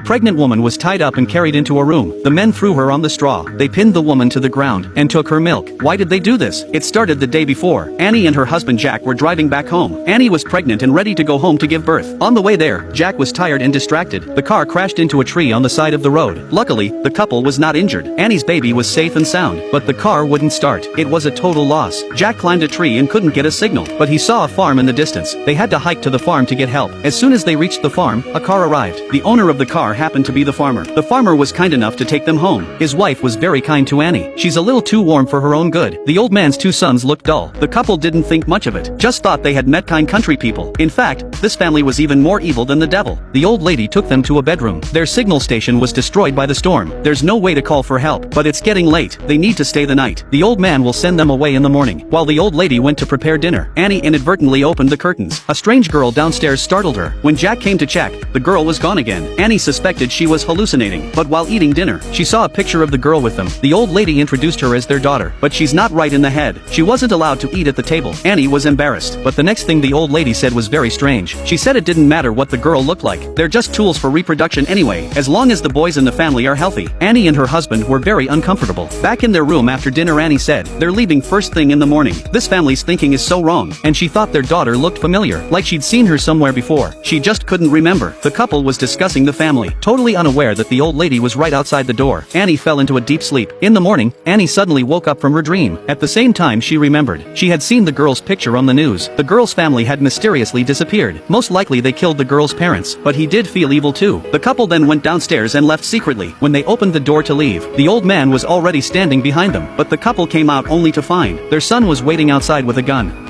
Pregnant woman was tied up and carried into a room. The men threw her on the straw. They pinned the woman to the ground and took her milk. Why did they do this? It started the day before. Annie and her husband Jack were driving back home. Annie was pregnant and ready to go home to give birth. On the way there, Jack was tired and distracted. The car crashed into a tree on the side of the road. Luckily, the couple was not injured. Annie's baby was safe and sound, but the car wouldn't start. It was a total loss. Jack climbed a tree and couldn't get a signal, but he saw a farm in the distance. They had to hike to the farm to get help. As soon as they reached the farm, a car arrived. The owner of the car happened to be the farmer. The farmer was kind enough to take them home. His wife was very kind to Annie. She's a little too warm for her own good. The old man's two sons looked dull. The couple didn't think much of it. Just thought they had met kind country people. In fact, this family was even more evil than the devil. The old lady took them to a bedroom. Their signal station was destroyed by the storm. There's no way to call for help, but it's getting late. They need to stay the night. The old man will send them away in the morning. While the old lady went to prepare dinner, Annie inadvertently opened the curtains. A strange girl downstairs startled her. When Jack came to check, the girl was gone again. Annie suspected she was hallucinating, but while eating dinner, she saw a picture of the girl with them. The old lady introduced her as their daughter, but she's not right in the head. She wasn't allowed to eat at the table. Annie was embarrassed, but the next thing the old lady said was very strange. She said it didn't matter what the girl looked like. They're just tools for reproduction anyway, as long as the boys in the family are healthy. Annie and her husband were very uncomfortable. Back in their room after dinner, Annie said, they're leaving first thing in the morning. This family's thinking is so wrong, and she thought their daughter looked familiar, like she'd seen her somewhere before. She just couldn't remember. The couple was discussing the family, totally unaware that the old lady was right outside the door. Annie fell into a deep sleep. In the morning, Annie suddenly woke up from her dream. At the same time she remembered, she had seen the girl's picture on the news. The girl's family had mysteriously disappeared. Most likely they killed the girl's parents, but he did feel evil too. The couple then went downstairs and left secretly. When they opened the door to leave, the old man was already standing behind them, but the couple came out only to find their son was waiting outside with a gun.